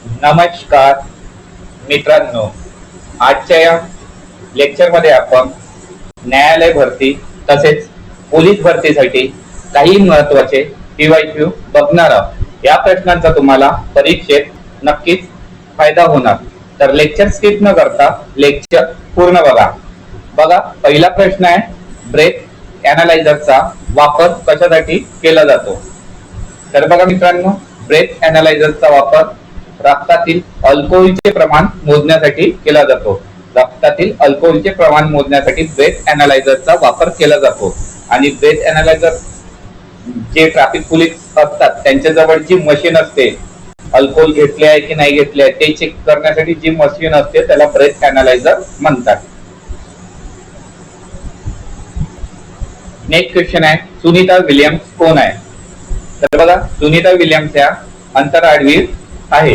नमस्कार मित्रांनो, आजच्या या लेक्चरमध्ये आपण न्यायालय भरती तसेच पोलीस भरतीसाठी काही महत्त्वाचे PYQ बघणार आहोत। या प्रश्नांचा तुम्हाला परीक्षेत नक्कीच फायदा होणार, तर लेक्चर स्किप न करता लेक्चर पूर्ण बघा। पहिला प्रश्न आहे, ब्रेथ एनालायझरचा वापर कशासाठी केला जातो? तर बघा मित्रांनो, ब्रेथ एनालायझरचा वापर रक्तातील अल्कोहोलचे प्रमाण मोजण्यासाठी केला जातो। रक्तातील अल्कोहोलचे प्रमाण मोजण्यासाठी ब्रेथ एनालायझरचा वापर केला जातो। आणि ब्रेथ एनालायझर जे ट्रॅफिक पोलीस असतात त्यांच्याजवळ जी मशीन असते, अल्कोहोल घेतले आहे की नाही घेतले आहे ते चेक करण्यासाठी जी मशीन असते त्याला ब्रेथ एनालायझर म्हणतात। नेक्स्ट क्वेश्चन आहे, सुनीता विल्यम्स कोण आहे? तर बघा, सुनीता विल्यम्स या अंतराळवीर आहे।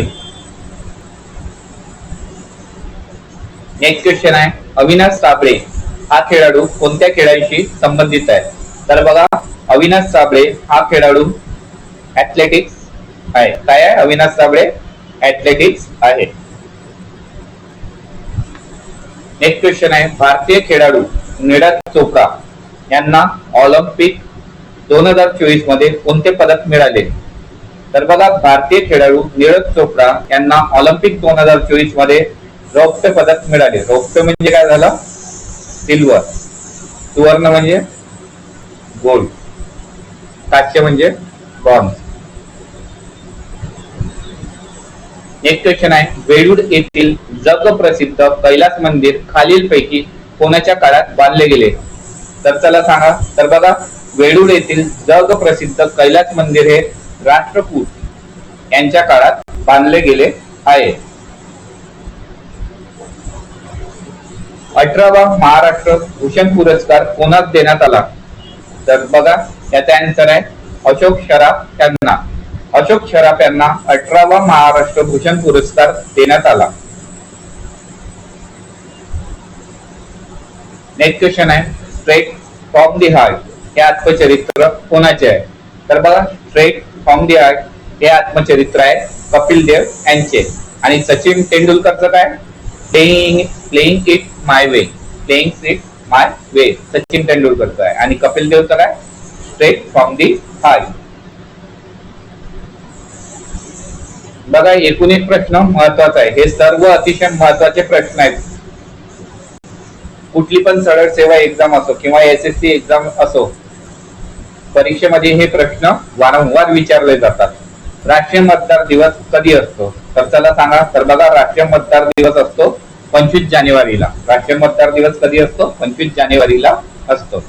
नेक्स्ट क्वेश्चन आहे, अविनाश साबळे हा खेळाडू कोणत्या खेळाशी संबंधित आहे? तर बघा, अविनाश साबळे हा खेळाडू ऍथलेटिक्स आहे। काय आहे? अविनाश साबळे ऍथलेटिक्स आहे। नेक्स्ट क्वेश्चन आहे, भारतीय खेळाडू नीरज चोपडा यांना ऑलिम्पिक 2024 मध्ये कोणते पदक मिळाले? तर बघा, भारतीय खेळाडू नीरज चोपडा यांना ऑलिम्पिक 2024 मध्ये रौप्य पदक मिळाले। रौप्य म्हणजे काय झालं? सिल्वर, सुवर्ण म्हणजे गोल्ड, कांस्य म्हणजे ब्रॉन्झ। नेक्स्ट क्वेश्चन आहे, वेळूर येथील जगप्रसिद्ध कैलास मंदिर खालीलपैकी कोणाच्या काळात बांधले गेले? तर चला सांगा। तर बघा, वेळूर येथील जगप्रसिद्ध कैलास मंदिर हे राष्ट्रकूट यांच्या काळात बांधले गेले आहे। 18वा महाराष्ट्र भूषण पुरस्कार कोणास देण्यात आला? तर बघा, याचा आन्सर आहे अशोक सराफ यांना। अशोक सराफ यांना 18वा महाराष्ट्र भूषण पुरस्कार देण्यात आला। नेक्स्ट क्वेश्चन आहे, स्ट्रेट फ्रॉम द हार्ट हे आत्मचरित्र कोणाचे आहे? तर बघा, स्ट्रेट फ्रॉम द हार्ट हे आत्मचरित्र आहे कपिल देव यांचे। आणि सचिन तेंडुलकरचं काय? Playing it my way, playing it my way Sachin तेंडुलकरचं आहे। आणि कपिल देवचं काय? Straight from the heart. बघा, एकूण एक प्रश्न महत्वाचा आहे, हे सर्व अतिशय महत्वाचे प्रश्न आहेत। कुठली पण सरळ सेवा एक्झाम असो किंवा SSC एक्झाम असो, परीक्षेमध्ये हे प्रश्न वारंवार विचारले जातात। राष्ट्रीय मतदार दिवस कधी असतो? तर चला सांगा। तर बघा, राष्ट्रीय मतदार दिवस असतो 25 जानेवारीला। राष्ट्रीय मतदार दिवस कधी असतो? 25 जानेवारीला असतो।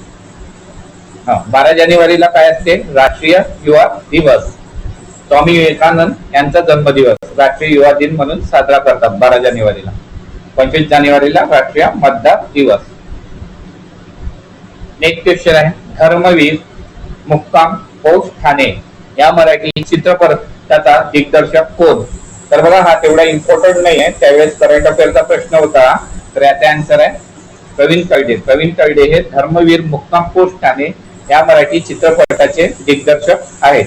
12 जानेवारीला काय असते? राष्ट्रीय युवा दिवस। स्वामी विवेकानंद यांचा जन्मदिवस राष्ट्रीय युवा दिन म्हणून साजरा करतात 12 जानेवारीला। 25 जानेवारीला राष्ट्रीय मतदार दिवस। नेक्स्ट क्वेश्चन आहे, धर्मवीर मुक्काम पोस्ट ठाणे या मराठी चित्रपटाचा दिग्दर्शक कोण? तर बघा, हा तेवढा इम्पॉर्टंट नाही आहे, त्यावेळेस करंट अफेअरचा प्रश्न होता, तर याचा आन्सर आहे प्रवीण तरडे। प्रवीण तरडे हे धर्मवीर मुक्काम पोस्ट ठाणे या मराठी चित्रपटाचे दिग्दर्शक आहेत।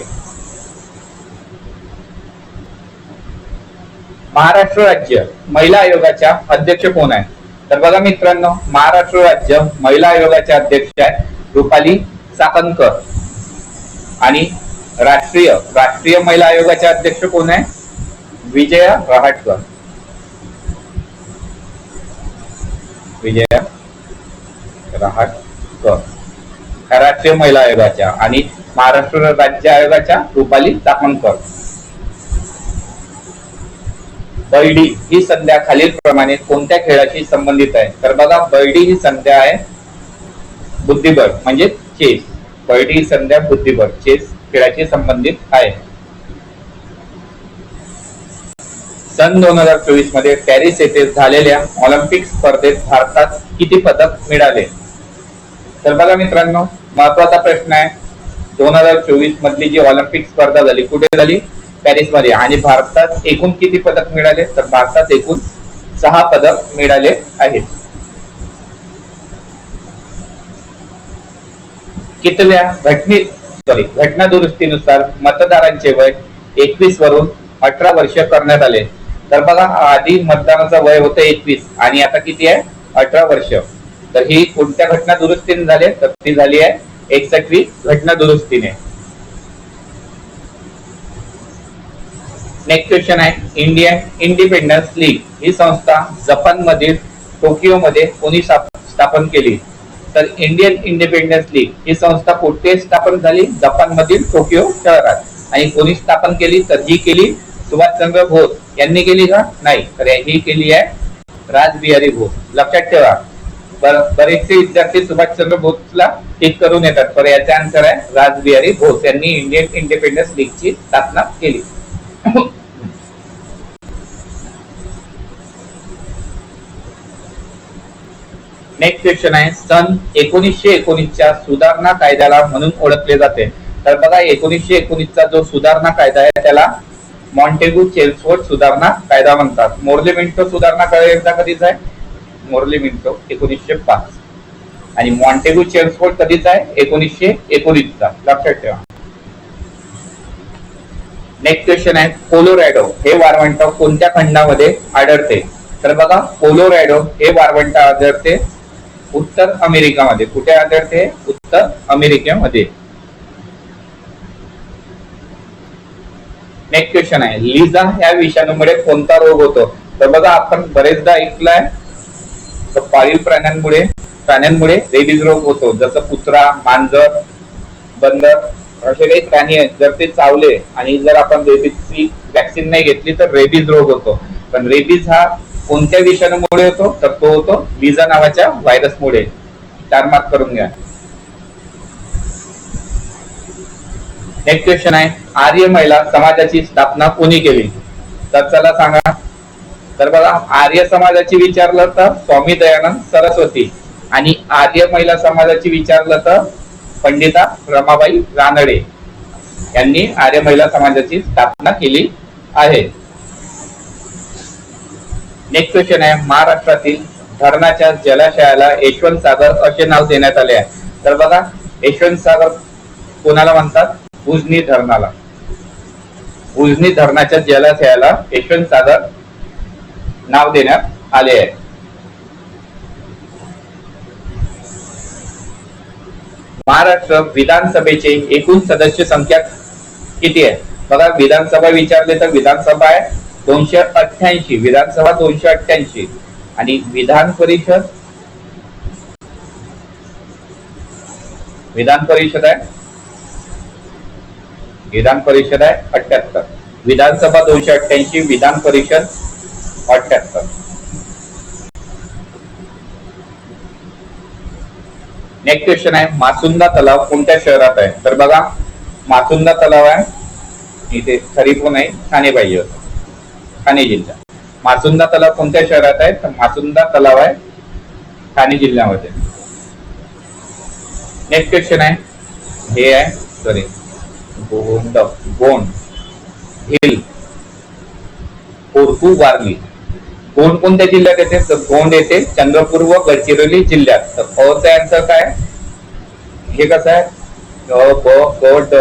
महाराष्ट्र राज्य महिला आयोगाच्या अध्यक्ष कोण आहे? तर बघा मित्रांनो, महाराष्ट्र राज्य महिला आयोगाच्या अध्यक्ष आहेत रुपाली चाकणकर। आणि राष्ट्रीय महिला आयोगाच्या अध्यक्ष कोण आहे? विजया रहाटकर। विजया रहाटकर राष्ट्रीय महिला आयोगाच्या। आणि महाराष्ट्र राज्य आयोगाच्या रुपाली चाकणकर। बैडी ही संज्ञा खालील प्रमाणे कोणत्या खेळाशी संबंधित आहे? तर बघा, बैडी ही संज्ञा आहे बुद्धिबळ म्हणजे चेस। बैडी ही संज्ञा बुद्धिबळ चेस खेळाशी संबंधित आहे। सन 2024 मध्ये पॅरिस येथे झालेल्या ऑलिम्पिक स्पर्धेत भारतात किती पदक मिळाले? तर बघा मित्रांनो, महत्वाचा प्रश्न आहे। 2024 मधली जी ऑलिम्पिक स्पर्धा झाली कुठे झाली? पॅरिस मध्ये। आणि भारतात एकूण किती पदक मिळाले? तर भारतात एकूण 6 पदक मिळाले आहेत। कितव्या घटना दुरुस्तीनुसार मतदारांचे वय 21 वरून 18 वर्ष करण्यात आले? तर बघा आधी मतदानाचं वय होतं 21 आणि आता किती आहे 18 वर्ष. तर ही कोणत्या घटना दुरुस्तीने झाली तर ती झाली आहे 61वी घटना दुरुस्तीने. नेक्स्ट क्वेश्चन आहे इंडियन इंडिपेंडन्स लीग ही संस्था जपान मधील टोकियो मध्ये कोणी स्थापन केली. तर इंडियन इंडिपेंडन्स लीग ही संस्था कुठे स्थापन झाली जपान मधील टोकियो शहरात. आणि कोणी स्थापन केली तर ही केली सुभाषचंद्र बोस यांनी केली का नाही तर ही केली आहे रासबिहारी बोस. लक्षात ठेवा बरेचसे विद्यार्थी सुभाषचंद्र बोसला टिक करून येतात तर याचा आन्सर आहे रासबिहारी बोस यांनी इंडियन इंडिपेंडन्स लीगची स्थापना केली. नेक्स्ट क्वेश्चन आहे सन 1919च्या सुधारणा कायद्याला म्हणून ओळखले जाते. तर बघा 1919चा जो सुधारणा कायदा आहे त्याला मॉन्टेगू चेम्सफोर्ड सुधारणा कायदा म्हणतात. मोर्ले-मिंटो सुधारणा कायदा कधीचा आहे मोर्ले-मिंटो 1905 आणि मॉन्टेगू चेम्सफोर्ड कधीचा आहे 1919चा. लक्षात ठेवा. नेक्स्ट क्वेश्चन आहे कोलोरॅडो हे वाळवंट कोणत्या खंडामध्ये आढळते. तर बघा कोलोरॅडो हे वाळवंट आढळते उत्तर अमेरिकामध्ये. कुठे आढळते उत्तर अमेरिकेमध्ये. नेक्स्ट क्वेश्चन आहे लिझा या विषाणूमुळे कोणता रोग होतो. तर बघा आपण बरेचदा ऐकलंय पाळीव प्राण्यांमुळे रेबीज रोग होतो. जसं कुत्रा मांजर बंदर असे काही प्राणी आहेत जर ते चावले आणि जर आपण रेबीजची वॅक्सिन नाही घेतली तर रेबीज रोग होतो. पण रेबीज हा कोणत्या विषाणूमुळे होतो तर तो होतो लिझा नावाच्या व्हायरसमुळे. 4 मार्क करून घ्या. नेक्स्ट क्वेश्चन आहे आर्य महिला समाजाची स्थापना कोणी केली. तर चला सांगा. तर बघा आर्य समाजाची विचारलं तर स्वामी दयानंद सरस्वती आणि आर्य महिला समाजाची विचारलं तर पंडिता रमाबाई रानडे यांनी आर्य महिला समाजाची स्थापना केली आहे. नेक्स्ट क्वेश्चन आहे महाराष्ट्रातील धरणाच्या जलाशयाला यशवंत सागर असे नाव देण्यात आले आहे. तर बघा यशवंत सागर कोणाला म्हणतात उजनी धरणाला. उजनी धरणाच्या जलाशयाला यशवंत सागर नाव देण्यात आले आहे. महाराष्ट्र विधानसभेचे एकूण सदस्य संख्या किती आहे. बघा विधानसभा विचारले तर विधानसभा आहे 288 विधानसभा 288 आणि विधान परिषद आहे 78. विधानसभा 288 विधान परिषद 78. नेक्स्ट क्वेश्चन आहे मासुंदा तलाव कोणत्या शहरात आहे. तर बघा मासुंदा तलाव आहे इथे खरीपून आहे ठाणे पाहिजे होतं ठाणे जिल्हा. मासुंदा तलाव कोणत्या शहरात आहे तर मासुंदा तलाव आहे ठाणे जिल्ह्यामध्ये. नेक्स्ट क्वेश्चन आहे हे आहे सॉरी गोंड हिल कोरकू वारली. गोंड कोणत्या जिल्ह्यात येते तर गोंड येते चंद्रपूर व गडचिरोली जिल्ह्यात. तर अचा आन्सर काय हे कसं आहे ड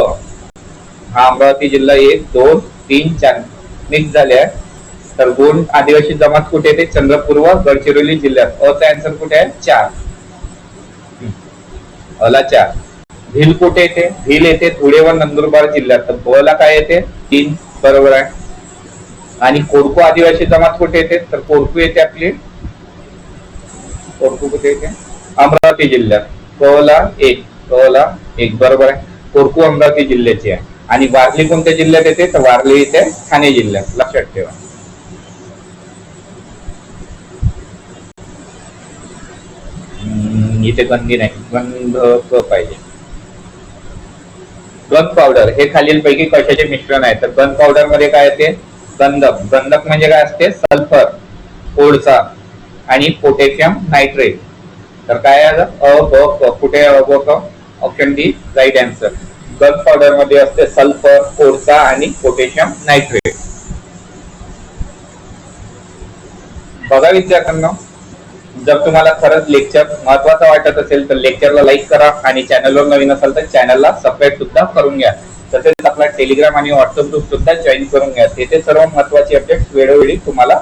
हा अमरावती जिल्हा 1 2 3 4 मिक्स झाले आहे. तर गोंड आदिवासी जमात कुठे येते चंद्रपूर व गडचिरोली जिल्ह्यात. अचा आन्सर कुठे आहे 4 अला 4. भील कुठे येते भील येते धुळे व नंदुरबार जिल्ह्यात. तर बला काय येते 3 बरोबर आहे. आणि कोरकू आदिवासी जमात कुठे येते तर कोरकू येते आपली कोरकू कुठे येते अमरावती जिल्ह्यात. कला 1 बरोबर आहे. कोरकू अमरावती जिल्ह्याची आहे. आणि वारली कोणत्या जिल्ह्यात येते तर वारली येते ठाणे जिल्ह्यात. लक्षात ठेवा. इथे गंधी नाही गंध पाहिजे. गन पावडर हे खालीलपैकी कशाचे मिश्रण आहे तर गन पावडर मध्ये काय येते गंधक. गंधक म्हणजे काय असते सल्फर कोळसा आणि पोटॅशियम नायट्रेट. तर काय कुठे option D right answer. Gunpowder मध्ये असते सल्फर कोळसा आणि पोटॅशियम नायट्रेट. बघा विद्यार्थ्यांना जर तुम्हाला खरंच लेक्चर महत्वाचा वाटत असेल तर लेक्चरला लाईक करा आणि चॅनलवर नवीन असाल तर चॅनलला सबस्क्राईब सुद्धा करून घ्या. तसेच आपला टेलिग्राम आणि व्हॉट्सअप ग्रुप सुद्धा जॉईन करून घ्या. तेथे सर्व महत्वाचे अपडेट्स वेळोवेळी तुम्हाला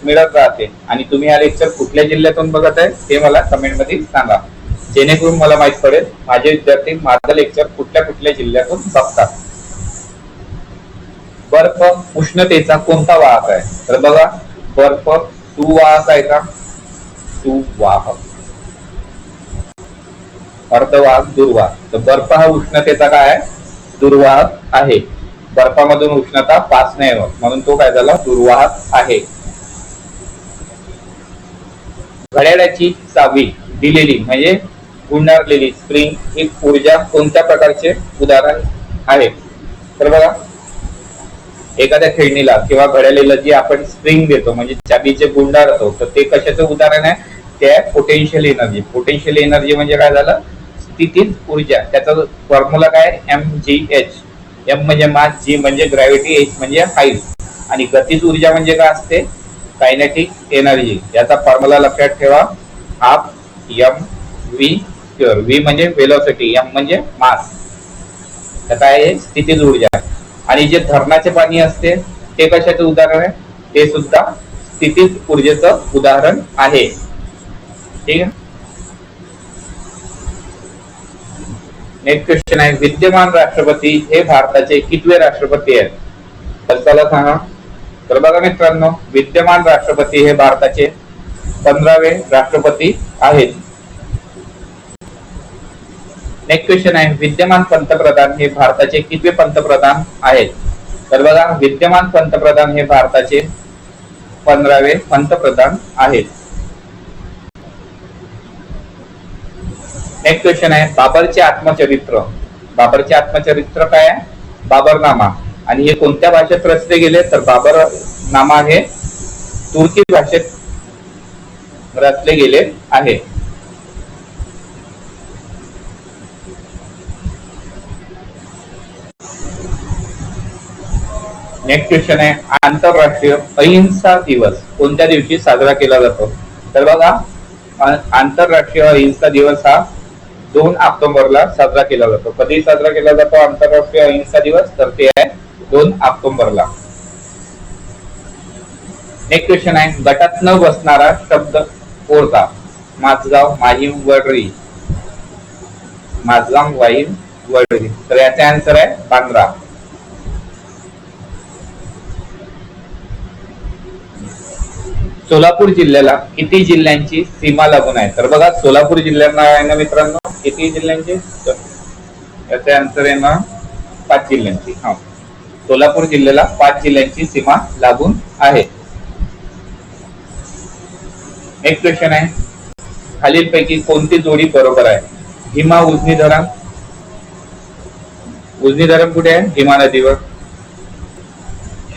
मिळत राहते. आणि तुम्ही हा लेक्चर कुठल्या जिल्ह्यातून बघत आहे ते मला कमेंट मध्ये सांगा, जेणेकरून मला माहित पडेल माझे विद्यार्थी माझं लेक्चर कुठल्या कुठल्या जिल्ह्यातून बघतात. बर्फ उष्णतेचा कोणता वाहक आहे? तर बघा, बर्फ सुवाहक आहे का? सुवाहक. अर्धवाहक, दुर्वाहक. तर बर्फ हा उष्णतेचा काय आहे? दुर्वाहक आहे. बर्फामधून उष्णता पास नाही होत, म्हणून तो काय झाला? दुर्वाहक आहे. घड्याळाची चावी दिलेली म्हणजे गुंडारलेली स्प्रिंग ही ऊर्जा कोणत्या प्रकारचे उदाहरण आहे? तर बघा, एखाद्या खेळणीला किंवा घड्याळीला जी आपण स्प्रिंग देतो म्हणजे चाबीचे गुंडारतो, तर ते कशाचं उदाहरण आहे? ते आहे पोटेन्शियल एनर्जी. पोटेन्शियल एनर्जी म्हणजे काय झालं? स्थितीज ऊर्जा. त्याचा फॉर्म्युला काय? mgh. m म्हणजे मास, g म्हणजे ग्रॅव्हिटी, h म्हणजे हाईट. आणि गतीज ऊर्जा म्हणजे काय असते? Kinetic energy. याचा फॉर्म्युला लक्षात ठेवा, हाफ mv स्क्वेअर. v म्हणजे वेलोसिटी, m म्हणजे मास. तर काय आहे? स्थितीज ऊर्जा. आणि जे धरणाचे पाणी असते ते कशाचं उदाहरण आहे? ते सुद्धा स्थितीज ऊर्जेचं उदाहरण आहे. ठीक आहे. नेक्स्ट क्वेश्चन आहे, विद्यमान राष्ट्रपती हे भारताचे कितवे राष्ट्रपती आहेत? तर चला सांगा. तर बघा मित्रांनो, विद्यमान राष्ट्रपती हे भारताचे 15वे राष्ट्रपती आहेत. नेक्स्ट क्वेश्चन आहे, विद्यमान पंतप्रधान हे भारताचे कितवे पंतप्रधान आहेत? तर बघा, विद्यमान पंतप्रधान हे भारताचे 15वे पंतप्रधान आहेत. नेक्स्ट क्वेश्चन आहे, बाबरचे आत्मचरित्र. बाबरचे आत्मचरित्र काय आहे? बाबरनामा. आणि हे कोणत्या भाषेत रचले गेले? तर बाबरनामा हे तुर्की भाषेत रचले गेले आहे. नेक्स्ट क्वेश्चन आहे, आंतरराष्ट्रीय अहिंसा दिवस कोणत्या दिवशी साजरा केला जातो? तर बघा, आंतरराष्ट्रीय अहिंसा दिवस हा 2 ऑक्टोबरला साजरा केला जातो. कधी साजरा केला जातो आंतरराष्ट्रीय अहिंसा दिवस? तर ते आहे 2 ऑक्टोबरला. नेक्स्ट क्वेश्चन आहे, गटात न बसणारा शब्द कोणता? माझगाव, माहीम, वडरी. माझगाव, वाहीम, वडरी. तर याचा आन्सर आहे बांद्रा. सोलापूर जिल्ह्याला किती जिल्ह्यांची सीमा लागून आहे? तर बघा, सोलापूर जिल्ह्यांना आहे ना मित्रांनो, किती जिल्ह्यांची? याचा आन्सर आहे ना 5 जिल्ह्यांची. हा, सोलापूर जिल्ह्याला 5 जिल्ह्यांची सीमा लागून आहे. नेक्स्ट क्वेश्चन आहे, खालीलपैकी कोणती जोडी बरोबर आहे? भीमा उजनी धरण. उजनी धरण कुठे आहे? भीमा नदीवर.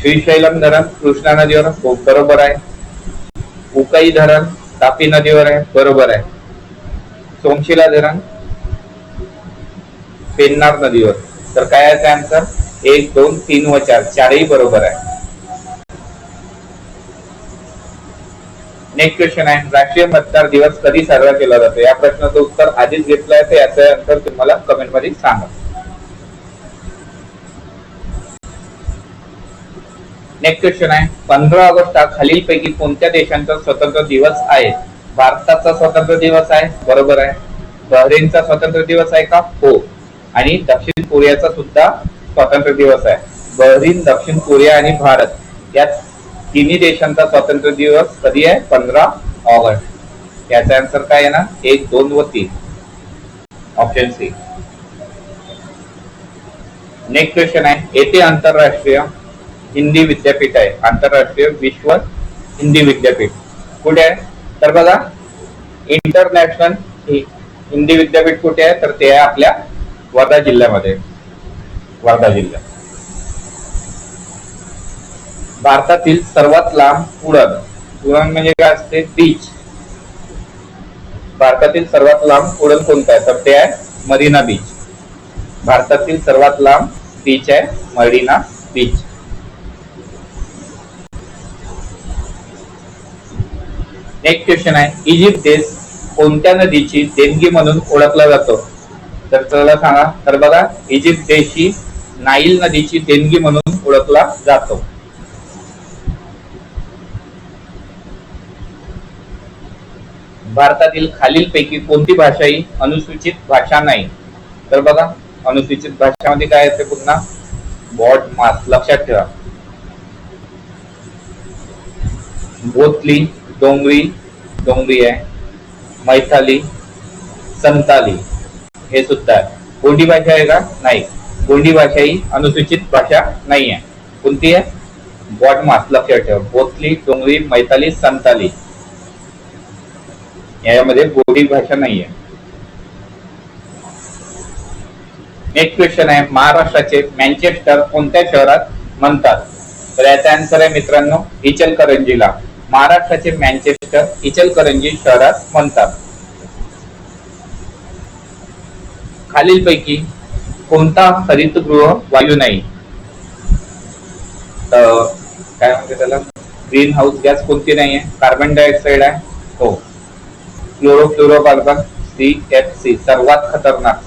श्रीशैलम धरण कृष्णा नदीवर, बरोबर आहे. उकाई धरण तापी नदीवर आहे, बरोबर आहे. सोमशिला धरण पेन्नार नदीवर. तर काय आहे आन्सर? 1, 2, 3 व 4 चारही बरोबर आहे. नेक्स्ट क्वेश्चन आहे, राष्ट्रीय मतदार दिवस कधी साजरा केला जातो? या प्रश्नाचं उत्तर आधीच घेतलं आहे, तर याचं आन्सर तुम्हाला कमेंट मध्ये सांगा. नेक्स्ट क्वेश्चन आहे, 15 ऑगस्ट हा खालीलपैकी कोणत्या देशांचा स्वतंत्र दिवस आहे? भारताचा स्वतंत्र दिवस आहे, बरोबर आहे. बहरीनचा स्वतंत्र दिवस आहे का? हो. आणि दक्षिण कोरियाचा सुद्धा स्वातंत्र्य दिवस आहे. बहरीन, दक्षिण कोरिया आणि भारत या तिन्ही देशांचा स्वातंत्र्य दिवस कधी आहे? 15 ऑगस्ट. याचा आन्सर काय आहे ना? 1, 2 व 3. Option C. नेक्स्ट क्वेश्चन आहे, येथे आंतरराष्ट्रीय हिंदी विद्यापीठ आहे. आंतरराष्ट्रीय विश्व हिंदी विद्यापीठ कुठे आहे? तर बघा, इंटरनॅशनल हिंदी विद्यापीठ कुठे आहे? तर ते आहे आपल्या वर्धा जिल्ह्यामध्ये. वर्धा जिल्हा. भारतातील सर्वात लांब उडण. उडण म्हणजे काय असते? बीच. भारतातील सर्वात लांब उडण कोणतं आहे? तर ते आहे मरीना बीच. भारतातील सर्वात लांब बीच आहे मरीना बीच. नेक्स्ट क्वेश्चन आहे, इजिप्त देश कोणत्या नदीची देणगी म्हणून ओळखला जातो? तर चला सांगा. तर बघा, इजिप्त देश ही नाईल नदीची देणगी म्हणून ओळखला जातो? भारतातील खालीलपैकी कोणती भाषा ही अनुसूचित भाषा नाही? तर बघा, अनुसूचित भाषामध्ये काय येते पुन्हा? बॉड मास, लक्षात ठेवा. भोतली, डोंगरी, डोंगरी आहे, मैथाली, संताली हे सुद्धा आहे. गोंडी भाषा आहे का? नाही. गोंडी भाषा ही अनुसूचित भाषा नाही आहे. कोणती आहे? बॉड मास, लक्षात ठेवा. भोतली, डोंगरी, मैथाली, संताली यामध्ये गोंडी भाषा नाही आहे. नेक्स्ट क्वेश्चन आहे, महाराष्ट्राचे मँचेस्टर कोणत्या शहरात म्हणतात? तर याचा आन्सर आहे मित्रांनो इचलकरंजीला. महाराष्ट्राचे मँचेस्टर इचलकरंजी शहरात म्हणतात. खालीलपैकी कोणता हरितगृह वायू नाही? तर काय म्हणते त्याला? ग्रीन हाऊस गॅस कोणती नाही आहे? कार्बन डायऑक्साइड आहे. हो. क्लोरोफ्लोरोकार्बन, CFC सर्वात खतरनाक,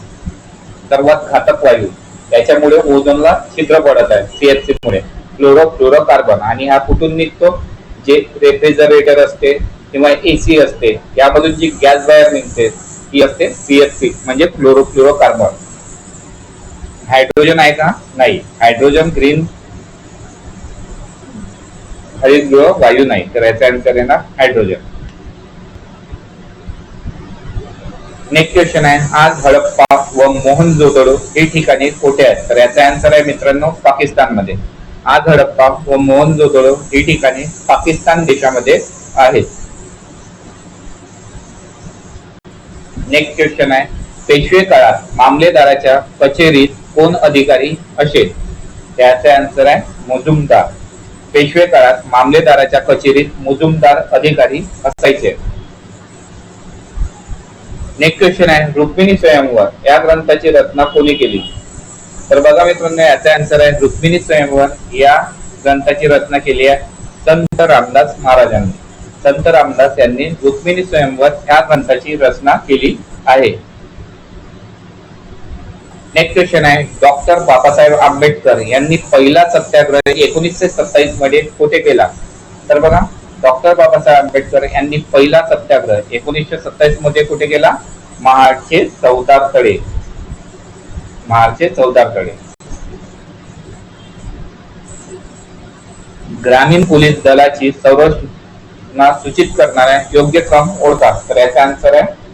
सर्वात घातक वायू. त्याच्यामुळे ओझोनला छिद्र पडत आहे CFC मुळे. क्लोरोफ्लोरोकार्बन. आणि हा कुठून निघतो? जे रेफ्रिजरेटर असते किंवा AC असते यामधून जी गॅस बाहेर निघते ती असते CFC म्हणजे क्लोरोफ्लोरोकार्बन. हायड्रोजन आहे का? नाही. हायड्रोजन ग्रीन हरितगृह वायू नाही. तर याचा आन्सर आहे ना हायड्रोजन. नेक्स्ट क्वेश्चन आहे, आज हडप्पा व मोहनजोदडो ही ठिकाणे कुठे आहेत? तर याचा आन्सर आहे मित्रांनो पाकिस्तानमध्ये. आज हडप्पा व मोहनजोदडो ही ठिकाणे पाकिस्तान देशामध्ये आहेत. नेक्स्ट क्वेश्चन आहे, पेशवे काळात मामलेदाराच्या कचेरीत कोण अधिकारी असेल? त्याचा आन्सर आहे मुजुमदार. पेशवे काळात मामलेदाराच्या कचेरीत मुजुमदार अधिकारी असायचे. नेक्स्ट क्वेश्चन आहे, रुक्मिणी स्वयंवर या ग्रंथाची रचना कोणी केली? तर बघा मित्रांनो याचा आन्सर आहे रुक्मिणी स्वयंवर या ग्रंथाची रचना केली आहे संत रामदास महाराजांनी. संत रामदास यांनी रुक्मिणी स्वयंवर या ग्रंथाची रचना केली आहे. नेक्स्ट क्वेश्चन आहे, डॉक्टर बाबासाहेब आंबेडकर यांनी पहिला सत्याग्रह 1927 मध्ये कुठे केला? तर बघा, डॉक्टर बाबासाहेब आंबेडकर यांनी पहिला सत्याग्रह 1927 मध्ये कुठे केला? महाडचे चौदार तळे. महाडचे चौदार तळे. ग्रामीण पोलीस दलाची संरचना सूचित करणाऱ्या योग्य क्रम ओळखा. तर याचा आन्सर आहे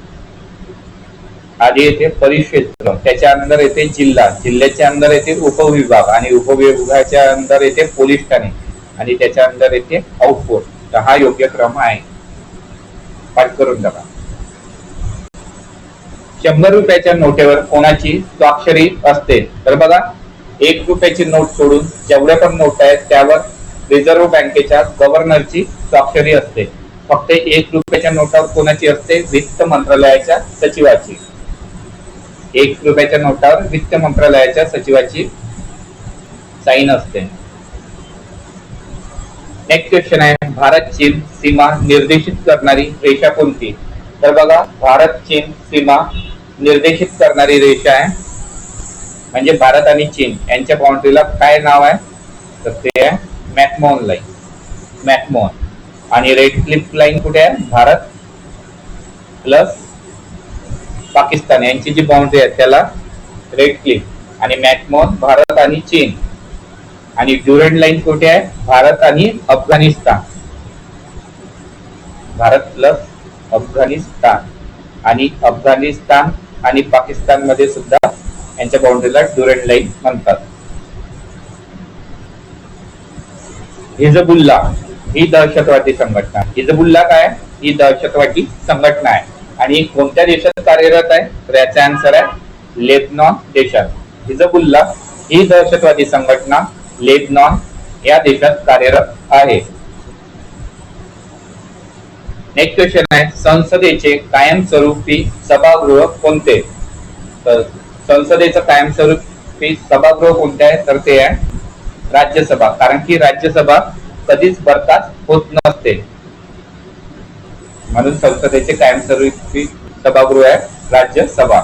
आधी येते परिक्षेत्र, त्याच्या अंदर येते जिल्हा, जिल्ह्याच्या अंदर येते उपविभाग आणि उपविभागाच्या अंदर येते पोलीस ठाणे आणि त्याच्या अंदर येते आउटपोस्ट. तर हा योग्य क्रम आहे. पाठ करून टाका. 100 रुपयाच्या नोटेवर कोणाची स्वाक्षरी असते? तर बघा, 1 रुपयाची नोट सोडून जेवढ्या पण नोट आहेत त्यावर रिझर्व्ह बँकेच्या गव्हर्नरची स्वाक्षरी असते. फक्त 1 रुपयाच्या नोटावर कोणाची असते? वित्त मंत्रालयाच्या सचिवाची. 1 रुपयाच्या नोटावर वित्त मंत्रालयाच्या सचिवाची साइन असते. नेक्स्ट क्वेश्चन आहे, भारत चीन सीमा निर्देशित करणारी रेषा कोणती? तर बघा, भारत चीन सीमा निर्देशित करणारी रेषा आहे म्हणजे भारत आणि चीन यांच्या बाउंड्रीला काय नाव आहे? तर ते आहे मॅकमोहन लाईन. मॅकमोहन. आणि रेड क्लिफ लाईन कुठे आहे? भारत प्लस पाकिस्तान यांची जी बाउंड्री आहे त्याला रेड क्लिफ. आणि मॅकमोहन भारत आणि चीन. आणि ड्युरंड लाईन कुठे आहे? भारत आणि अफगाणिस्तान. भारत प्लस अफगाणिस्तान. आणि अफगाणिस्तान आणि पाकिस्तान मध्ये सुद्धा यांच्या बाउंड्रीला ड्युरंड लाईन म्हणतात. हिजबुल्ला ही दहशतवादी संघटना. हिजबुल्ला काय? ही दहशतवादी संघटना आहे आणि कोणत्या देशात कार्यरत आहे? तर याचा आन्सर आहे लेबनॉन देशात. हिजबुल्ला ही दहशतवादी संघटना लेबनॉन या देशात कार्यरत आहे. नेक्स्ट क्वेश्चन आहे, संसदेचे कायमस्वरूपी सभागृह कोणते? तर संसदेचं कायमस्वरूपी सभागृह कोणते आहे? तर ते आहे राज्यसभा. कारण की राज्यसभा कधीच बरखास्त होत नसते म्हणून संसदेचे कायमस्वरूपी सभागृह आहे राज्यसभा.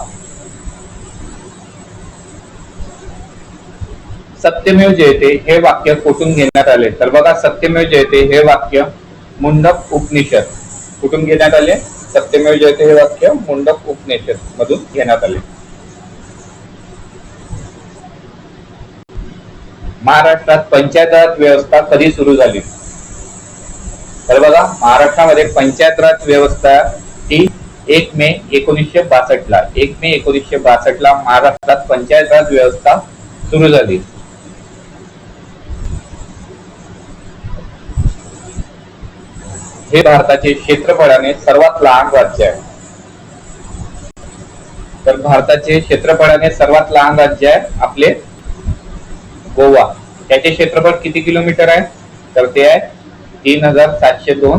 सत्यमेव जयते हे वाक्य कुठून घेण्यात आले? तर बघा, सत्यमेव जयते हे वाक्य मुंडक उपनिषद कुठून घेण्यात आले? सत्यमेव जयते हे वाक्य मुंडक उपनिषद मधून घेण्यात आले. महाराष्ट्रात पंचायत राज व्यवस्था कधी सुरू झाली? तर बघा, महाराष्ट्रामध्ये पंचायत राज व्यवस्था ही 1 मे 1962 ला 1 मे 1962 ला महाराष्ट्रात पंचायत राज व्यवस्था सुरू झाली. हे भारताचे क्षेत्रफळाने सर्वात लहान राज्य आहे. तर भारताचे क्षेत्रफळाने सर्वात लहान राज्य आहे आपले गोवा. त्याचे क्षेत्रफळ किती किलोमीटर आहे? तर ते आहे 3702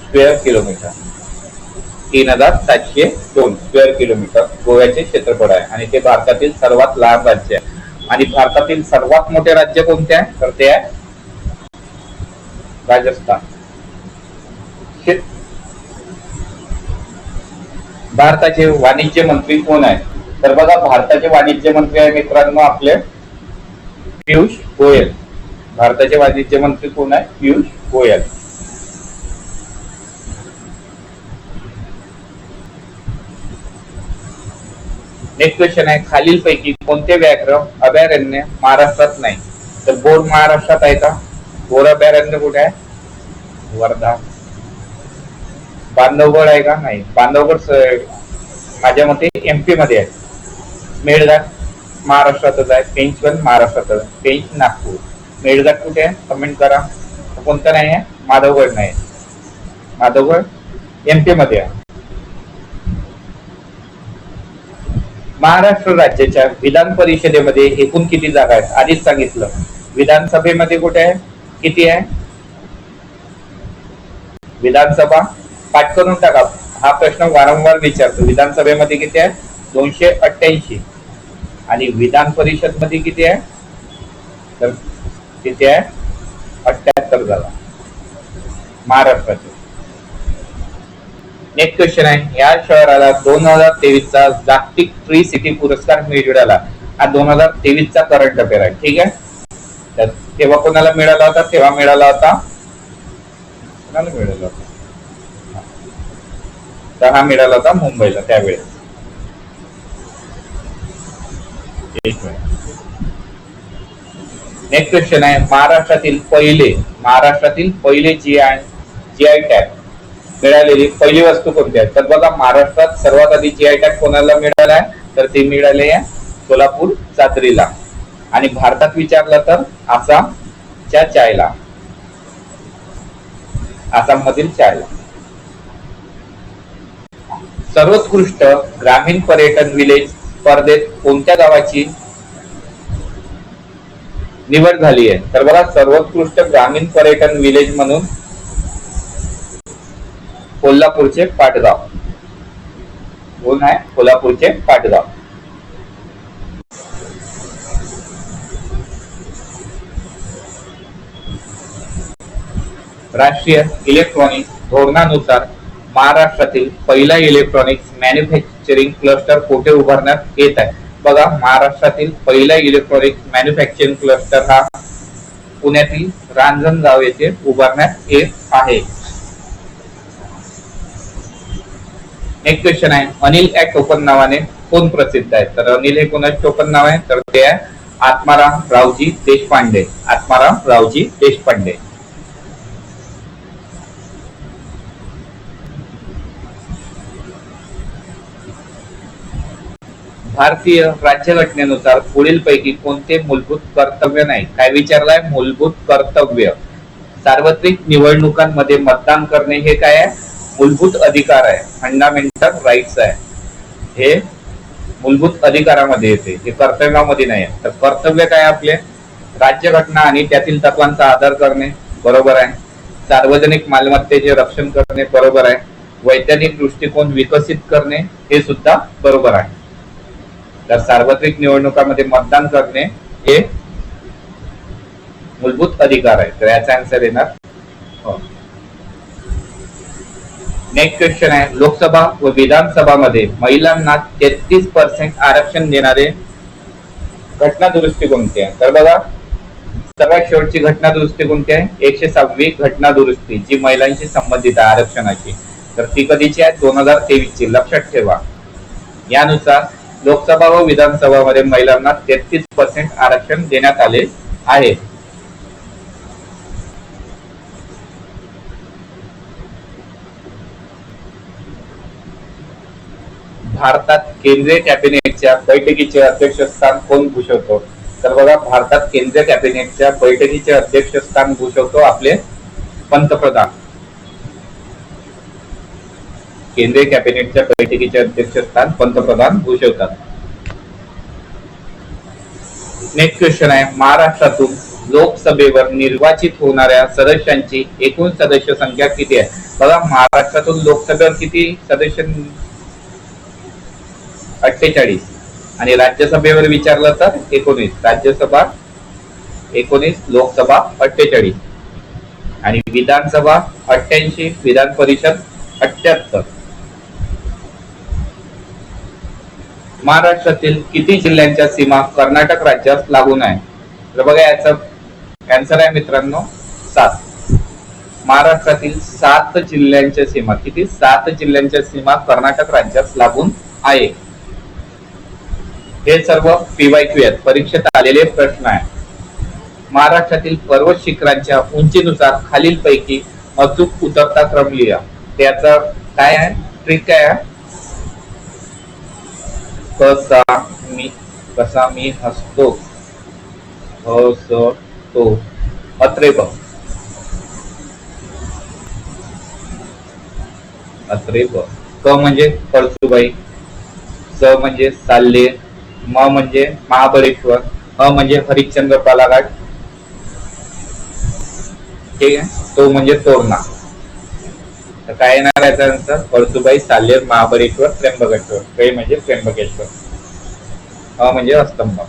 स्क्वेअर किलोमीटर. 3702 स्क्वेअर किलोमीटर गोव्याचे क्षेत्रफळ आहे आणि ते भारतातील सर्वात लहान राज्य आहे. आणि भारतातील सर्वात मोठे राज्य कोणते आहे? तर ते आहे राजस्थान. भारताचे वाणिज्य मंत्री कोण आहे? तर बघा, भारताचे वाणिज्य मंत्री आहे मित्रांनो आपले पियुष गोयल. भारताचे वाणिज्य मंत्री कोण आहे? पियुष गोयल. नेक्स्ट क्वेश्चन आहे, खालीलपैकी कोणते व्याघ्र अभयारण्य महाराष्ट्रात नाही? तर बोर महाराष्ट्रात आहे का? बोर अभयारण्य कुठे आहे? वर्धा. बांधवगड आहे का? नाही. बांधवगड माझ्या मते एमपी मध्ये आहे. मेळघाट महाराष्ट्रातच आहे. पेंच पण महाराष्ट्रातच आहे. पेंच नागपूर. मेळघाट कुठे आहे? कमेंट करा. कोणतं नाही आहे? माधवगड नाही. माधवगड एमपी मध्ये आहे. महाराष्ट्र राज्याच्या विधान परिषदेमध्ये एकूण किती जागा आहेत? आधीच सांगितलं. विधानसभेमध्ये कुठे आहे? किती आहे? विधानसभा पाठ करून टाका. हा प्रश्न वारंवार विचारतो. विधानसभेमध्ये किती आहे? 288. आणि विधान परिषद मध्ये किती आहे? तर किती आहे? 78 जागा महाराष्ट्राचे. नेक्स्ट क्वेश्चन आहे, या शहराला 2023 चा जागतिक ट्री सिटी पुरस्कार मिळाला. हा 2023 चा करंट अफेअर आहे. ठीक आहे. तर तेव्हा कोणाला मिळाला होता? तेव्हा मिळाला होता कोणाला मिळाला होता? तर हा मिळाला होता मुंबईला त्यावेळेस. नेक्स्ट क्वेश्चन आहे, महाराष्ट्रातील पहिले जीआय टॅग मिळालेली पहिली वस्तू कोणती आहे? तर बघा, महाराष्ट्रात सर्वात आधी जीआय टॅग कोणाला मिळाला आहे? तर ते मिळाले आहे सोलापूर चादरीला. आणि भारतात विचारलं तर आसामच्या चायला, आसाम मधील चायला. सर्वोत्कृष्ट ग्रामीण पर्यटन विलेज स्पर्धेत कोणत्या गावाची निवड झाली आहे? तर बघा, सर्वोत्कृष्ट ग्रामीण पर्यटन विलेज म्हणून कोल्हापूरचे पाटगाव. कोण आहे? कोल्हापूरचे पाटगाव. राष्ट्रीय इलेक्ट्रॉनिक्स धोरणानुसार महाराष्ट्रातील पहिला इलेक्ट्रॉनिक्स मॅन्युफॅक्चरिंग क्लस्टर कुठे उभारण्यात येत आहे? बघा, महाराष्ट्रातील पहिला इलेक्ट्रॉनिक्स मॅन्युफॅक्चरिंग क्लस्टर हा पुण्यातील रांजणगाव येथे उभारण्यात येत आहे. नेक्स्ट क्वेश्चन आहे, अनिल या टोपण नावाने कोण प्रसिद्ध आहे? तर अनिल हे कोणाचे टोपण नाव आहे? तर ते आहे आत्माराम रावजी देशपांडे. आत्माराम रावजी देशपांडे. भारतीय राज्यघटनेनुसार पुढीलपैकी कोणते मूलभूत कर्तव्य नाही? काय विचारलाय? मूलभूत कर्तव्य. सार्वत्रिक निवडणुकांमध्ये मतदान करणे हे काय आहे? मूलभूत अधिकार आहे. फंडामेंटल राईट्स आहे. हे मूलभूत अधिकारामध्ये येते, हे कर्तव्यामध्ये नाही आहे. तर कर्तव्य काय आपले? राज्यघटना आणि त्यातील तत्वांचा आदर करणे, बरोबर आहे. सार्वजनिक मालमत्तेचे रक्षण करणे, बरोबर आहे. वैज्ञानिक दृष्टिकोन विकसित करणे, हे सुद्धा बरोबर आहे. तर सार्वत्रिक निवडणुकांमध्ये मतदान करणे हे मूलभूत अधिकार आहे. तर याचा आन्सर येणार हो. नेक्स्ट क्वेश्चन आहे, लोकसभा व विधानसभा मध्ये महिलांना 33% आरक्षण देणारे घटना दुरुस्ती कोणती आहे? तर बघा, सर्वात शेवटची घटना दुरुस्ती कोणती आहे? 106वी घटना दुरुस्ती, जी महिलांशी संबंधित आहे आरक्षणाची. तर ती कधीची आहे? 2023 ची. लक्षात ठेवा. यानुसार लोकसभा व विधानसभामध्ये महिलांना 33% आरक्षण देण्यात आले आहे. भारतात केंद्रीय कॅबिनेटच्या बैठकीचे अध्यक्षस्थान कोण भूषवतो? तर बघा, भारतात केंद्रीय कॅबिनेटच्या बैठकीचे अध्यक्षस्थान भूषवतो आपले पंतप्रधान. केंद्रीय कॅबिनेटच्या बैठकीचे अध्यक्षस्थान पंतप्रधान भूषवतात. नेक्स्ट क्वेश्चन आहे, महाराष्ट्रातून लोकसभेवर निर्वाचित होणाऱ्या सदस्यांची एकूण सदस्य संख्या किती आहे? बघा, महाराष्ट्रातून लोकसभेवर किती सदस्य? 48. आणि राज्यसभेवर विचारलं तर 19. राज्यसभा 19, लोकसभा 48 आणि विधानसभा 88, विधान परिषद 78. महाराष्ट्रातील किती जिल्ह्यांच्या सीमा कर्नाटक राज्यास लागून आहे? तर बघा, याचा आन्सर आहे मित्रांनो 7. महाराष्ट्रातील 7 जिल्ह्यांच्या सीमा, किती? 7 जिल्ह्यांच्या सीमा कर्नाटक राज्यास लागून आहे. हे सर्व PYQ आहेत, परीक्षेत आलेले प्रश्न आहे. महाराष्ट्रातील पर्वत शिखरांच्या उंचीनुसार खालीलपैकी अचूक उतरता क्रम लिहा. त्याचा काय आहे? ट्रिक काय आहे? कसा मी हसतो अत्रेब. क म्हणजे कळसुबाई, स म्हणजे साल्ले, म म्हणजे महाबळेश्वर, अ म्हणजे हरिश्चंद्र पालाघाट, ठीक आहे, तो म्हणजे तोरणा. तर काय येणार आहे त्यानंतर? कळसुबाई, साल्लेर, महाबळेश्वर, त्र्यंबकेश्वर. काही म्हणजे त्र्यंबकेश्वर. अ म्हणजे अस्तंभ.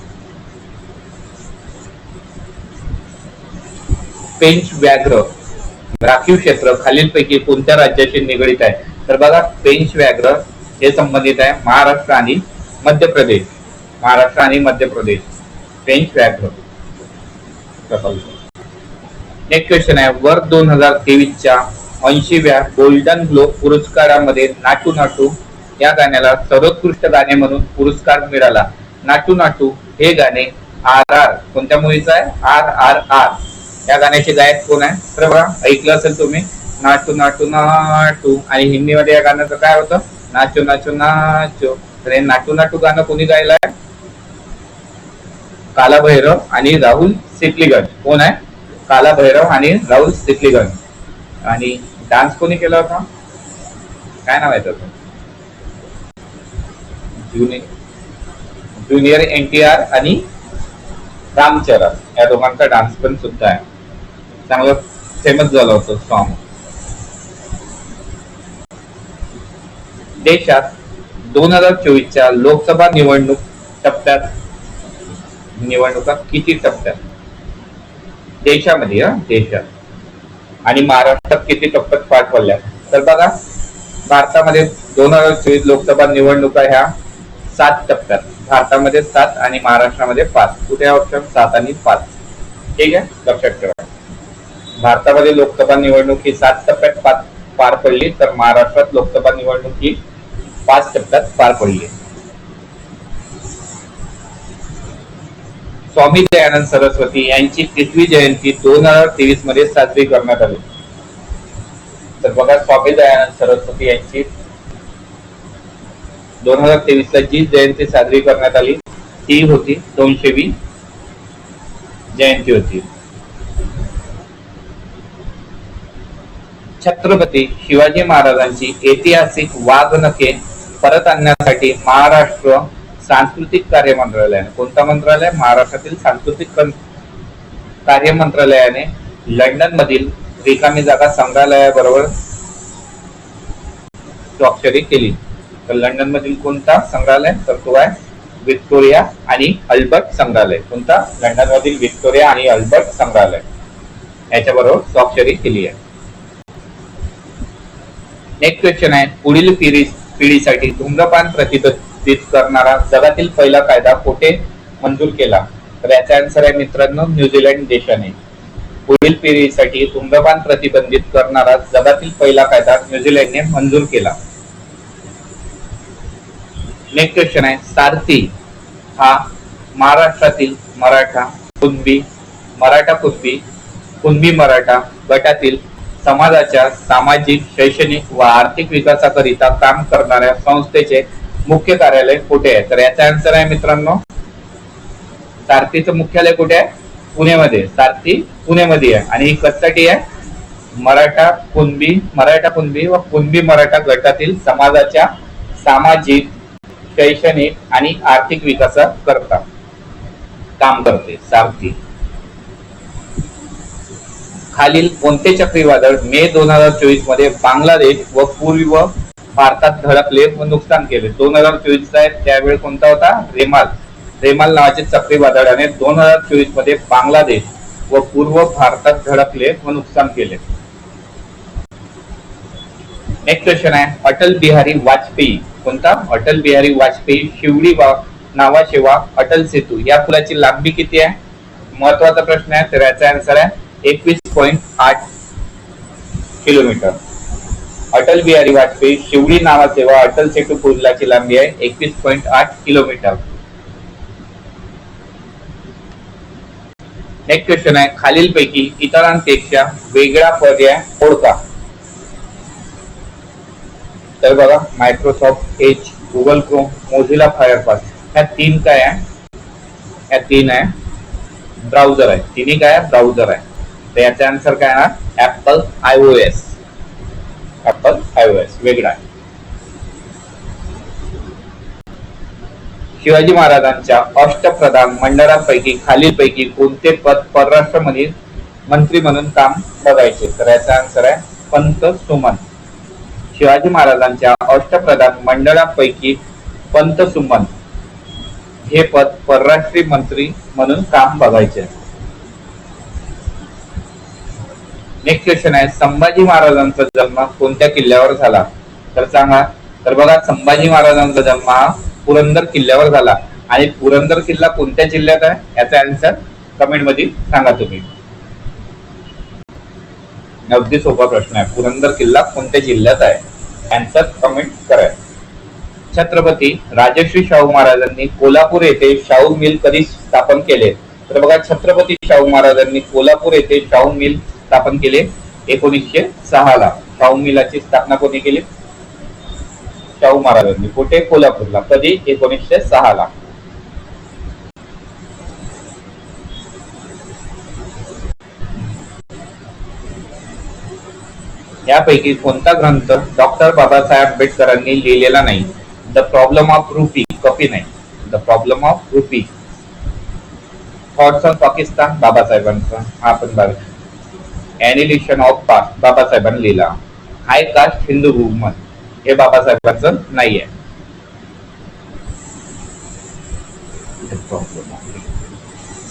पेंच व्याघ्र राखीव क्षेत्र खालीलपैकी कोणत्या राज्याशी निगडित आहे? तर बघा, पेंच व्याघ्र हे संबंधित आहे महाराष्ट्र आणि मध्य प्रदेश. महाराष्ट्र आणि मध्य प्रदेश पेंच व्याघ्र प्रकल्प. नेक्स्ट क्वेश्चन आहे, वर्ष 2023च्या 80व्या गोल्डन ग्लोब पुरस्कारामध्ये नाटू नाटू या गाण्याला सर्वोत्कृष्ट गाणे म्हणून पुरस्कार मिळाला. नाटू नाटू हे गाणे RR कोणत्या मूवीचं आहे? RRR. या गाण्याचे गायक कोण आहे? तर बघा, ऐकलं असेल तुम्ही, नाटू नाटू नाटू. आणि हिंदीमध्ये या गाण्याचं काय होतं? Nacho nacho nacho. तर हे नाटू नाटू गाणं कोणी गायलं आहे? काला भैरव आणि राहुल सिप्लीगंज. कोण आहे? काला भैरव आणि राहुल सिप्लीगंज. आणि डान्स कोणी केला होता? काय नाव आहे त्याचं? ज्युनियर NTR आणि रामचरण. या दोघांचा डान्स पण सुद्धा आहे. चांगलं फेमस झालं होतं सॉन्ग. देशात 2024च्या लोकसभा निवडणूक टप्प्यात निवडणुका किती टप्प्यात? देशामध्ये देशात. आणि महाराष्ट्रात किती टप्प्यात पार पडल्या? तर बघा, भारतामध्ये 2024 लोकसभा निवडणुका ह्या 7 टप्प्यात. भारतामध्ये 7 आणि महाराष्ट्रामध्ये 5. कुठे ऑप्शन? 7 आणि 5. ठीक आहे, लक्षात ठेवा. भारतामध्ये लोकसभा निवडणूक ही 7 टप्प्यात पार पडली, तर महाराष्ट्रात लोकसभा निवडणूक ही 5 टप्प्यात पार पडली. स्वामी दयानंद सरस्वती यांची कितवी जयंती 2023 मध्ये साजरी करण्यात आली? तर बघा, स्वामी दयानंद सरस्वती यांची 2023 ला जी जयंती साजरी करण्यात आली ती होती 200वी जयंती होती. छत्रपती शिवाजी महाराजांची ऐतिहासिक वाघनखे परत आणण्यासाठी महाराष्ट्र सांस्कृतिक कार्य मंत्रालयाने, कोणता मंत्रालय? महाराष्ट्रातील सांस्कृतिक कार्य मंत्रालयाने लंडन मधील रिकामी जागा संग्रहालयाबरोबर स्वाक्षरी केली. तर लंडन मधील कोणता संग्रहालय? तर तो आहे व्हिक्टोरिया आणि अल्बर्ट संग्रहालय. कोणता? लंडन मधील व्हिक्टोरिया आणि अल्बर्ट संग्रहालय याच्याबरोबर स्वाक्षरी केली आहे. नेक्स्ट क्वेश्चन आहे, पुढील पिढीसाठी धूम्रपान प्रतिबंधित करणारा जगातील पहिला कायदा कोठे मंजूर केला? तर याचा आन्सर आहे मित्रांनो न्यूझीलंड देशाने. पुढील पिढीसाठी धूम्रपान प्रतिबंधित करणारा जगातील पहिला कायदा न्यूझीलंडने मंजूर केला. नेक्स्ट क्वेश्चन आहे, सारथी हा महाराष्ट्रातील मराठा कुणबी मराठा गटातील समाजाच्या सामाजिक, शैक्षणिक व आर्थिक विकासाकरिता काम करणाऱ्या संस्थेचे मुख्य कार्यालय कुठे आहे? तर याचा आन्सर आहे मित्रांनो, सारथीचं मुख्यालय कुठे आहे? पुण्यामध्ये. सारथी पुण्यामध्ये आहे आणि ही कशासाठी आहे? मराठा कुणबी व कुणबी मराठा गटातील समाजाच्या सामाजिक, शैक्षणिक आणि आर्थिक विकासाकरता काम करते सारथी. खालील कोणते चक्रीवादळ मे 2024 मध्ये बांगलादेश व पूर्व भारतात धडकले व नुकसान केले? 2024 आहे त्यावेळी कोणता होता? रेमाल नावाचे चक्रीवादळाने 2024 मध्ये बांगलादेश व पूर्व भारतात धडकले व नुकसान केले. नेक्स्ट क्वेश्चन आहे, अटल बिहारी वाजपेयी कोणता? अटल बिहारी वाजपेयी शिवडी नावाशेवा अटल सेतू या पुलाची लांबी किती आहे? महत्वाचा प्रश्न आहे. तर याचा आन्सर आहे 21.8 किलोमीटर. अटल बिहारी वाजपेयी शिवडी नावाशेवा अटल सेतू पुलाची लांबी आहे 21.8 किलोमीटर. नेक्स्ट क्वेश्चन आहे, खालीलपैकी इतरांपेक्षा वेगळा पर्याय ओळखा. तर बघा, Microsoft Edge, Google Chrome, Mozilla Firefox ह्या तीन काय आहे? ह्या तीन आहे ब्राउझर आहे. तिन्ही काय आहे? ब्राउझर आहे. तर याचा आन्सर काय आहे? ऍपल आयओएस वेगळा आहे. शिवाजी महाराजांच्या अष्टप्रधान मंडळापैकी खालीलपैकी कोणते पद परराष्ट्र मंत्री म्हणून काम बघायचे? तर याचा आन्सर आहे पंत सुमन. शिवाजी महाराजांच्या अष्टप्रधान मंडळापैकी पंत सुमन हे पद परराष्ट्र मंत्री म्हणून काम बघायचे. नेक्स्ट क्वेश्चन आहे, संभाजी महाराजांचा जन्म कोणत्या किल्ल्यावर झाला? तर सांगा. तर बघा, संभाजी महाराजांचा जन्म हा पुरंदर किल्ल्यावर झाला. आणि पुरंदर किल्ला कोणत्या जिल्ह्यात आहे? याचा आन्सर कमेंट मध्ये सांगा तुम्ही. अगदी सोपा प्रश्न आहे. पुरंदर किल्ला कोणत्या जिल्ह्यात आहे? आन्सर कमेंट करा. छत्रपती राजश्री शाहू महाराजांनी कोल्हापूर येथे शाहू मिल कधी स्थापन केले? तर बघा, छत्रपती शाहू महाराजांनी कोल्हापूर येथे शाहू मिल स्थापन केले 1906 ला. शाहू मिलाची स्थापना कोणी केली? शाहू महाराजांनी. कुठे? कोल्हापूरला. कधी? 1906 ला. यापैकी कोणता ग्रंथ डॉक्टर बाबासाहेब आंबेडकरांनी लिहिलेला नाही? The problem of rupee, copy नाही, the problem of rupee. Thoughts on Pakistan बाबासाहेबांचा, हा पण बघा. एनिलिशन ऑफ पास्ट बाबासाहेबांनी लिहिला. हाय कास्ट हिंदू वुमन हे बाबासाहेबांचं नाहीये.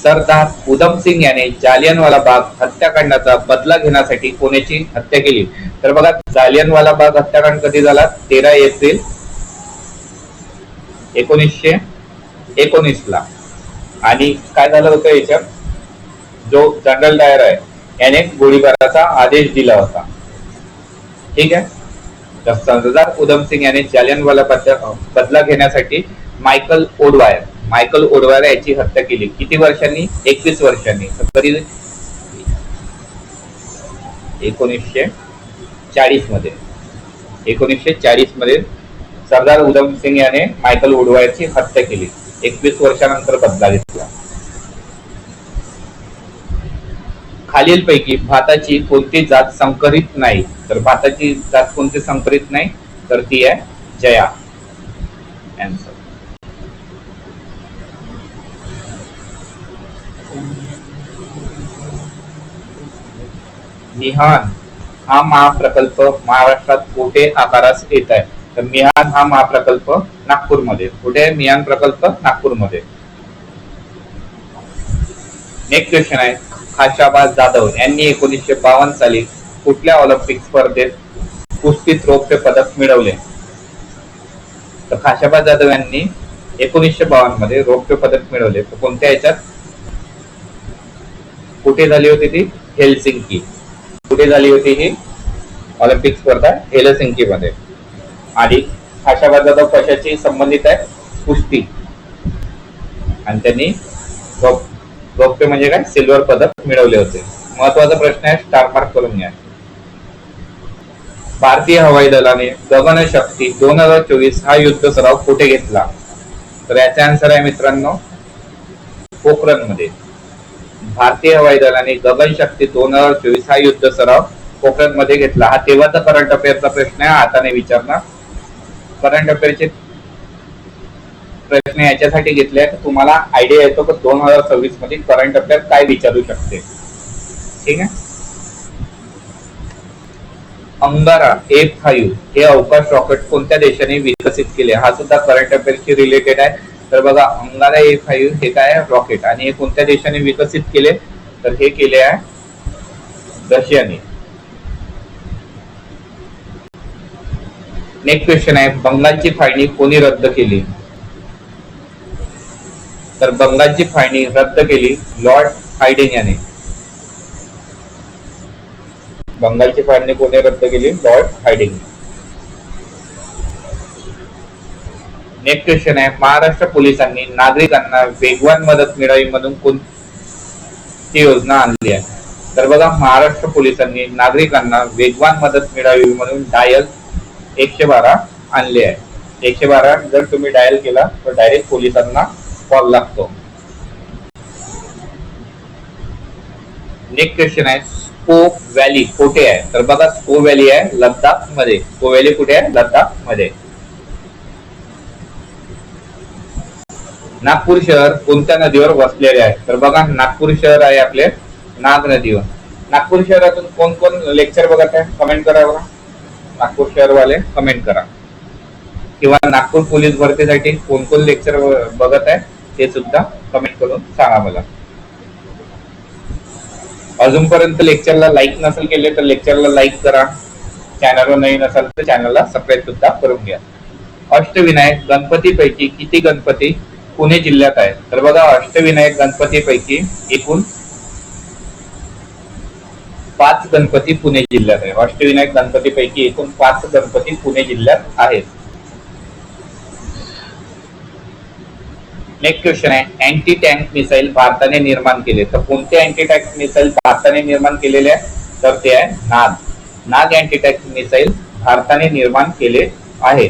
सरदार उधम सिंग याने जालियनवाला बाग हत्याकांडाचा बदला घेण्यासाठी कोणाची हत्या केली? तर बघा, जालियनवाला बाग हत्याकांड कधी झाला? 13 एप्रिल 1919 ला. आणि काय झालं होतं याच्यात? जो जनरल डायर आहे याने गोळीबाराचा आदेश दिला होता. ठीक आहे. तर सरदार उधम सिंग याने जालियनवाला बदला घेण्यासाठी मायकल ओडवायर याची हत्या केली. किती वर्षांनी? 21 वर्षांनी. तरी 1940 मध्ये सरदार उधम सिंग याने मायकल ओडवायरची हत्या केली. 21 वर्षानंतर बदला घेतला. खालीलपैकी भाताची कोणती जात संकरित नाही? तर भाताची जात कोणती संकरित नाही? तर ती आहे जया. आन्सर. मिहान हा महाप्रकल्प महाराष्ट्रात कोठे आकारास येत आहे? तर मिहान हा महाप्रकल्प नागपूरमध्ये. कुठे आहे मिहान प्रकल्प? नागपूरमध्ये. नेक्स्ट क्वेश्चन आहे, खाशाबा जाधव यांनी 1952 साली कुठल्या ऑलिम्पिक स्पर्धेत कुस्तीत रौप्य पदक मिळवले? तर खाशाबा जाधव यांनी 1952 मध्ये रौप्य पदक मिळवले. तर कोणत्या याच्यात, कुठे झाली होती ती? हेलसिंकी. कुठे झाली होती ही ऑलिम्पिक स्पर्धा? हेलसिंकी मध्ये. आणि आशावाद कशाची संबंधित आहे? कुस्ती. आणि त्यांनी रौप्य म्हणजे काय, सिल्वर पदक मिळवले होते. महत्वाचा प्रश्न आहे, स्टार मार्क करून घ्या. भारतीय हवाई दलाने गगनशक्ती 2024 हा युद्ध सराव कुठे घेतला? तर याचा आन्सर आहे मित्रांनो, पोखरण मध्ये. भारतीय हवाई दलाने गगनशक्ती 2024 हा युद्ध सराव पोखरण मध्ये घेतला. हा तेव्हाचा करंट अफेअरचा प्रश्न आहे, आता नाही विचारणार. करंट अफेअरचे प्रश्न याच्यासाठी घेतले की तुम्हाला आयडिया येतो की 2026 मध्ये करंट अफेअर काय विचारू शकते. ठीक आहे. अंगारा A5 हे अवकाश रॉकेट कोणत्या देशाने विकसित केले? हा सुद्धा करंट अफेअरशी रिलेटेड आहे. तर बघा, अंगारा A5 हे काय आहे? रॉकेट. आणि हे कोणत्या देशाने विकसित केले? तर हे केले आहे रशियाने. नेक्स्ट क्वेश्चन आहे, बंगालची फाळणी कोणी रद्द केली? तर बंगालची फाळणी रद्द केली लॉर्ड हार्डिंग याने. बंगालची फाळणी कोणी रद्द केली? Lord Hardinge. नेक्स्ट क्वेश्चन आहे, महाराष्ट्र पोलिसांनी नागरिकांना वेगवान मदत मिळावी म्हणून कोणती योजना आणली आहे? तर बघा, महाराष्ट्र पोलिसांनी नागरिकांना वेगवान मदत मिळावी म्हणून डायल 112 आणले आहे. 112 जर तुम्ही डायल केला तर डायरेक्ट पोलिसांना कॉल लागतो. नेक्स्ट क्वेश्चन आहे, स्पो व्हॅली कुठे आहे? तर बघा, स्पो व्हॅली आहे लद्दाख मध्ये. स्पो व्हॅली कुठे आहे? लद्दाख मध्ये. नागपूर शहर कोणत्या नदीवर वसलेले आहे? तर बघा, नागपूर शहर आहे आपले नाग नदीवर. नागपूर शहरातून कोण कोण लेक्चर बघत आहे? कमेंट करा बघा. नागपूर शहर वाले कमेंट करा. किंवा नागपूर पोलीस भरतीसाठी कोण कोण लेक्चर बघत आहे ते सुद्धा कमेंट करून सांगा मला. अजूनपर्यंत लेक्चरला लाईक नसेल केले तर लेक्चरला लाईक करा. चॅनलवर नवीन असाल तर चॅनलला सबस्क्राईब सुद्धा करून घ्या. अष्टविनायक गणपतीपैकी किती गणपती पुणे जिल्ह्यात आहेत? तर बघा, अष्टविनायक गणपतीपैकी एकूण 5 गणपती पुणे जिल्ह्यात आहे. अष्टविनायक गणपतीपैकी एकूण 5 गणपती पुणे जिल्ह्यात आहेत. नेक्स्ट क्वेश्चन आहे, अँटी टँक मिसाईल भारताने निर्माण केले. तर कोणते अँटी टँक मिसाईल भारताने निर्माण केलेले आहे? तर ते आहे नाग. नाग अँटी टँक मिसाईल भारताने निर्माण केले आहे.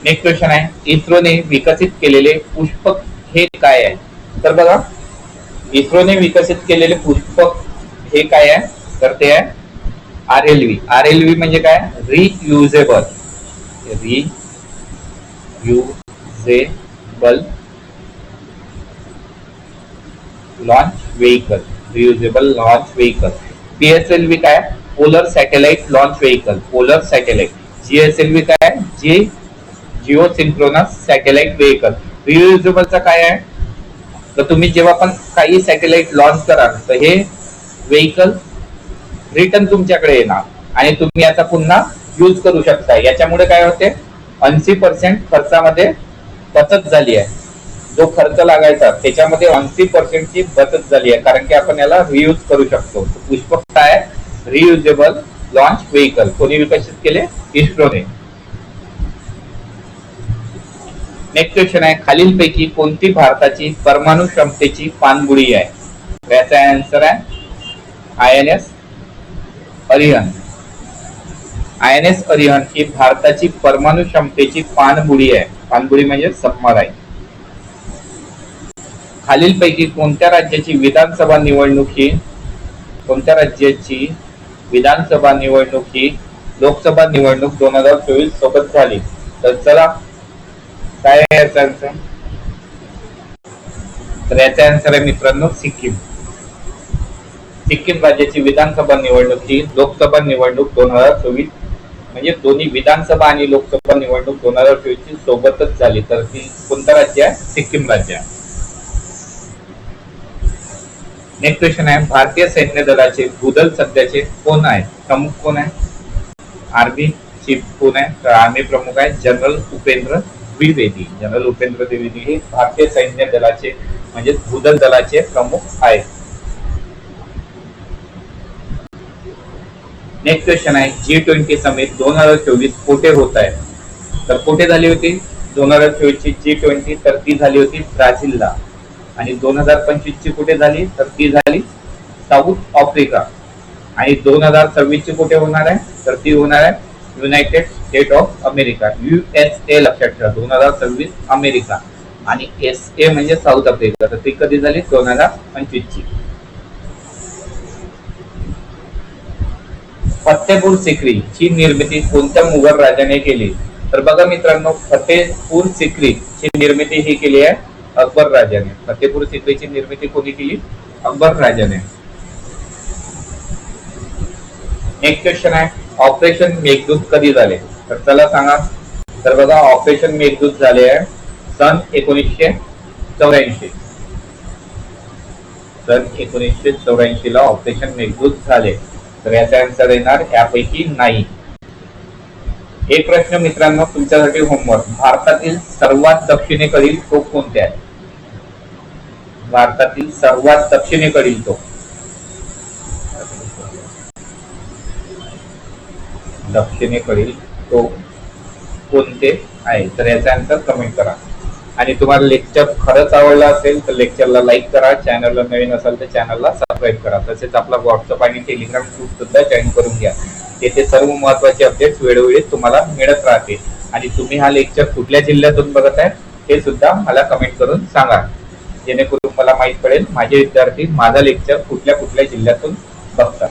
नेक्स्ट क्वेश्चन आहे, इस्रोने विकसित केलेले पुष्पक हे काय आहे? तर बघा, इस्रोने विकसित केलेले पुष्पक हे काय आहे? तर ते आहे RLV. RLV म्हणजे काय? Reusable launch vehicle. Reusable launch vehicle. PSLV काय? Polar satellite launch vehicle. Polar satellite. GSLV काय? Geosynchronous satellite vehicle. रियुजेबलचा काय आहे? तर तुम्ही जेव्हा पण काही सॅटेलाइट लॉन्च कराल तर हे व्हेइकल रिटर्न तुमच्याकडे येणार आणि तुम्ही याचा पुन्हा यूज करू शकता. याच्यामुळे काय होते? 80% खर्चामध्ये बचत झाली आहे. जो खर्च लागायचा त्याच्यामध्ये 80% ची बचत झाली आहे, कारण की आपण याला रियूज करू शकतो. पुष्पक काय? Reusable launch vehicle. कोणी विकसित केले? इस्रोने. नेक्स्ट क्वेश्चन आहे, खालीलपैकी कोणती भारताची परमाणु क्षमतेची पाणबुडी आहे? याचा आन्सर आहे INS अरिहंत. INS अरिहंत ही भारताची परमाणु क्षमतेची पाणबुडी आहे. पाणबुडी म्हणजे सबमराईन. खालीलपैकी कोणत्या राज्याची विधानसभा निवडणूक ही लोकसभा निवडणूक 2024 सोबत झाली? तर चला, काय आहे याचा आन्सर? तर याचा आन्सर आहे मित्रांनो सिक्कीम. सिक्कीम राज्याची विधानसभा निवडणूक ही लोकसभा निवडणूक 2024 म्हणजे दोन्ही विधानसभा आणि लोकसभा निवडणूक 2024 ची सोबतच झाली. तर ती कोणतं राज्य आहे? सिक्कीम राज्य. नेक्स्ट क्वेश्चन आहे, भारतीय सैन्य दलाचे भूदल सध्याचे कोण आहेत? प्रमुख कोण आहे? आर्मी चीफ कोण आहे? तर आर्मी प्रमुख आहे जनरल उपेंद्र द्विवेदी. जनरल उपेंद्र द्विवेदी हे भारतीय सैन्य दलाचे म्हणजे भूदल दलाचे प्रमुख आहेत. नेक्स्ट क्वेश्चन आहे G20 समिट 2024 कुठे होत आहे? तर कुठे झाली होती 2024 ची G20? तर ती झाली होती ब्राझीलला. आणि 2025 ची कुठे झाली? तर ती झाली साऊथ आफ्रिका. आणि 2026 ची कुठे होणार आहे? तर ती होणार आहे United state of America, USA. लक्षात ठेवा 2026 अमेरिका आणि SA म्हणजे साऊथ आफ्रिका. तर ती कधी झाली? 2025 ची. फतेहपूर सिक्री ची निर्मिती कोणत्या मुघल राजाने केली? तर बघा मित्रांनो, फतेहपूर सिक्री ची निर्मिती ही केली आहे अकबर राजाने. फतेहपूर सिक्रीची निर्मिती कोणी केली? अकबर राजाने. नेक्स्ट क्वेश्चन आहे ऑपरेशन मेघदूत कधी झाले? तर चला सांगा. तर बघा ऑपरेशन मेघदूत झाले आहे सन 1984. सन 1984 ला ऑपरेशन मेघदूत झाले. तर याचा आन्सर येणार यापैकी नाही. एक प्रश्न मित्रांनो तुमच्यासाठी होमवर्क. भारतातील सर्वात दक्षिणेकडील टोक कोणते आहे? भारतातील सर्वात दक्षिणेकडील टोक. दक्षिणेकडील टोक कोणते आहे? तर याचा आन्सर कमेंट करा. आणि तुम्हाला लेक्चर खरंच आवडला असेल तर लेक्चरला लाईक करा. चॅनलला नवीन असाल तर चॅनलला सबस्क्राईब करा. तसेच आपला व्हॉट्सअप आणि टेलिग्राम ग्रुप सुद्धा जॉईन करून घ्या. येथे सर्व महत्त्वाचे अपडेट्स वेळोवेळी तुम्हाला मिळत राहतील. आणि तुम्ही हा लेक्चर कुठल्या जिल्ह्यातून बघत आहे हे सुद्धा मला कमेंट करून सांगा, जेणेकरून मला माहित पडेल माझे विद्यार्थी माझा लेक्चर कुठल्या कुठल्या जिल्ह्यातून बघतात.